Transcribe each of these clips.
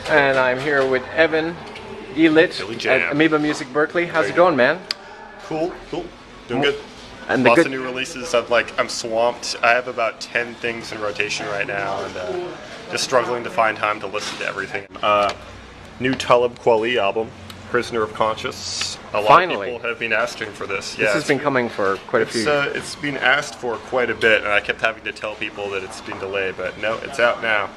And I'm here with Evan Elit at Amoeba Berkeley. How's it going, man? Cool. Doing good. And Lots of new releases. I'm swamped. I have about 10 things in rotation right now, and just struggling to find time to listen to everything. New Talib Kweli album, Prisoner of Conscious. A lot of people have been asking for this. This has been coming for quite a few years. It's been asked for quite a bit, and I kept having to tell people that it's been delayed, but no, it's out now.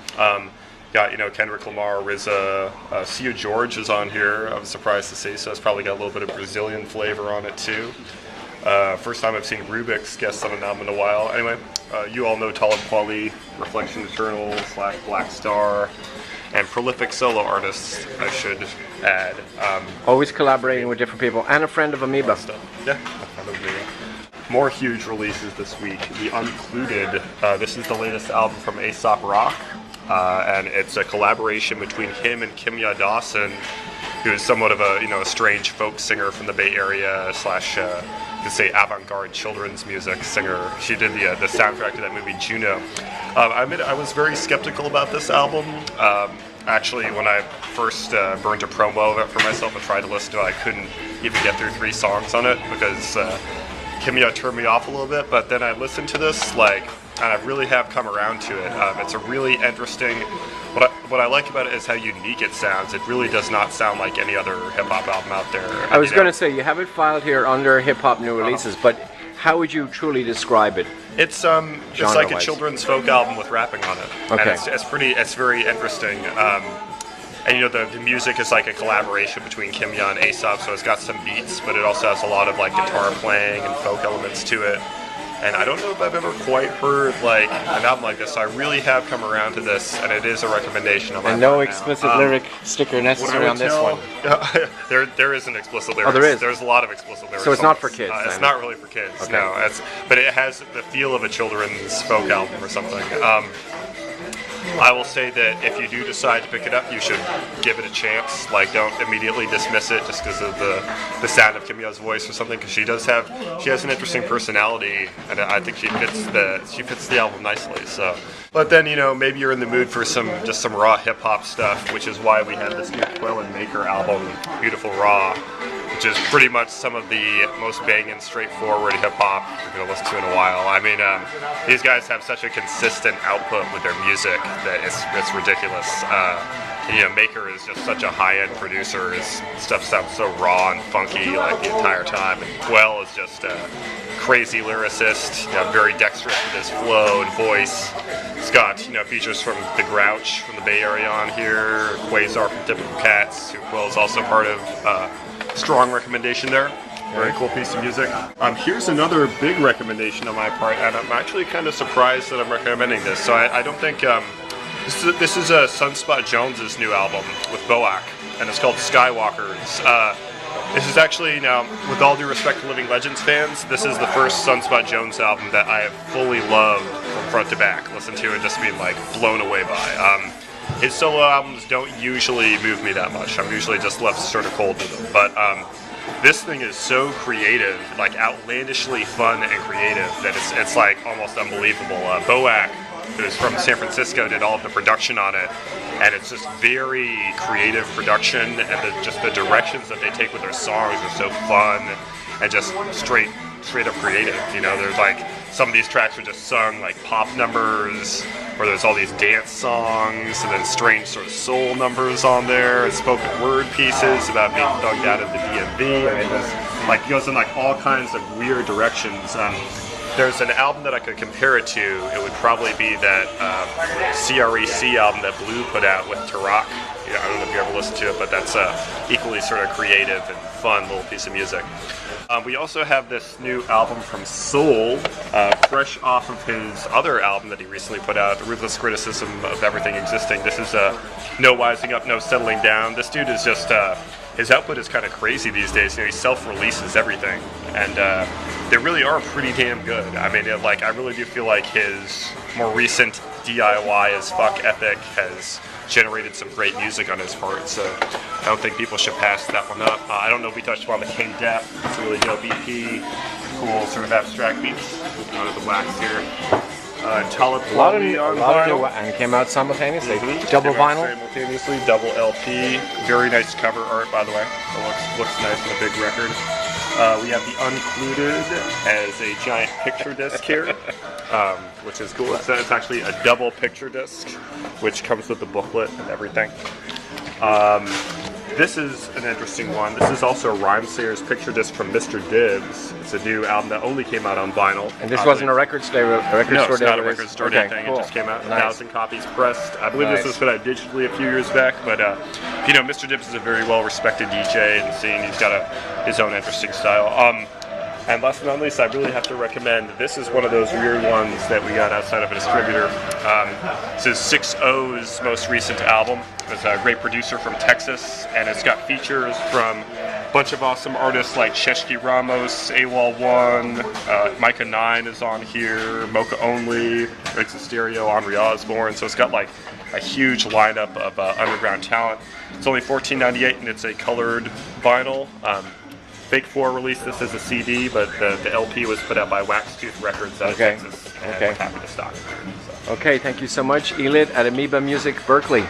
Got, Kendrick Lamar, RZA, Sia George is on here, I was surprised to see, so it's probably got a little bit of Brazilian flavor on it too. First time I've seen Rubik's guest on an album in a while. Anyway, you all know Talib Kweli, Reflection Eternal / Black Star, and prolific solo artists, I should add. Always collaborating with different people, and a friend of Amoeba. Yeah, a friend of Amoeba. More huge releases this week. The Uncluded, this is the latest album from Aesop Rock, and it's a collaboration between him and Kimya Dawson, who is somewhat of a strange folk singer from the Bay Area / you could say avant-garde children's music singer. She did the soundtrack to that movie Juno. I admit I was very skeptical about this album. Actually, when I first burned a promo of it for myself and tried to listen to it, I couldn't even get through 3 songs on it because Kimya turned me off a little bit. But then I listened to this, and I really have come around to it. It's a really interesting. What I like about it is how unique it sounds. It really does not sound like any other hip-hop album out there. I was going to say, you have it filed here under hip-hop new releases, but how would you truly describe it? It's like a children's folk album with rapping on it. Okay. And it's very interesting. And the music is like a collaboration between Kimya and Aesop, so it's got some beats, but it also has a lot of guitar playing and folk elements to it. And I don't know if I've ever quite heard an album like this, so I really have come around to this, and it is a recommendation on my part. And no explicit lyric sticker necessary on this one. There is an explicit lyric. Oh, there is? There's a lot of explicit lyrics. So it's not for kids, it's not really for kids, okay. No. But it has the feel of a children's folk album or something. I will say that if you do decide to pick it up, you should give it a chance. Don't immediately dismiss it just because of the sound of Kimya's voice or something. Because she has an interesting personality, and I think she fits the album nicely. So, but then maybe you're in the mood for some raw hip hop stuff, which is why we have this new Quill and Maker album, Beautiful Raw, which is pretty much some of the most banging, straightforward hip hop you're gonna listen to in a while. I mean, these guys have such a consistent output with their music that it's ridiculous. Maker is just such a high-end producer. His stuff sounds so raw and funky the entire time. And Quell is just a crazy lyricist, very dexterous with his flow and voice. He's got features from The Grouch from the Bay Area on here, Quasar from Typical Cats, who Quell is also part of. Strong recommendation there. Very cool piece of music. Here's another big recommendation on my part, and I'm actually kind of surprised that I'm recommending this. So I don't think this is Sunspot Jones's new album with Boak, and it's called Skywalkers. This is actually, now, with all due respect to Living Legends fans, this is the first Sunspot Jones album that I have fully loved from front to back, listened to and just been blown away by. His solo albums don't usually move me that much. I'm usually just left sort of cold to them. But this thing is so creative, outlandishly fun and creative, that it's almost unbelievable. Boak, who's from San Francisco, did all of the production on it, and it's just very creative production, and the directions that they take with their songs are so fun and just straight up creative. There's some of these tracks are just sung pop numbers, where there's all these dance songs, and then strange sort of soul numbers on there, and spoken word pieces about being thugged out of the DMV. I mean, it goes in all kinds of weird directions. There's an album that I could compare it to. It would probably be that CREC album that Blue put out with Tarak. I don't know if you ever listened to it, but that's equally sort of creative and fun little piece of music. We also have this new album from Soul, fresh off of his other album that he recently put out, The Ruthless Criticism of Everything Existing. This is No Wising Up, No Settling Down. This dude is just, his output is kind of crazy these days. He self-releases everything, and they really are pretty damn good. I mean, I really do feel like his more recent DIY as fuck ethic has generated some great music on his part, so I don't think people should pass that one up. I don't know if we touched upon the King Death. It's a really dope EP, cool sort of abstract beats. Moving on to the wax here. Talib A lot of quality new, on a lot of new, vinyl. and came out simultaneously. Mhm. Double Came out vinyl. simultaneously, double LP. Very nice cover art, by the way. It looks nice on a big record. We have the Uncluded as a giant picture disc here, which is cool. It's actually a double picture disc, which comes with the booklet and everything. This is an interesting one. This is also Rhymesayer's picture disc from Mr. Dibbs. It's a new album that only came out on vinyl. And this wasn't a record store. No, store it's not a release? record store Okay, thing. cool. It just came out. Nice. 1,000 copies pressed. I believe Nice. this was put out digitally a few years back. But you know, Mr. Dibbs is a very well-respected DJ in the scene. He's got his own interesting style. And last but not least, I really have to recommend. This is one of those weird ones that we got outside of a distributor. This is 6O's most recent album. It's a great producer from Texas, and it's got features from a bunch of awesome artists like Sheshki Ramos, AWOL1, Micah 9 is on here, Mocha Only, Riggs Stereo, Henri Osborne. So it's got like a huge lineup of underground talent. It's only $14.98, and it's a colored vinyl. Fake 4 released this as a CD, but the LP was put out by Wax Tooth Records out of Texas. And we're happy to stock it. So. Okay, thank you so much, Elid at Amoeba Berkeley.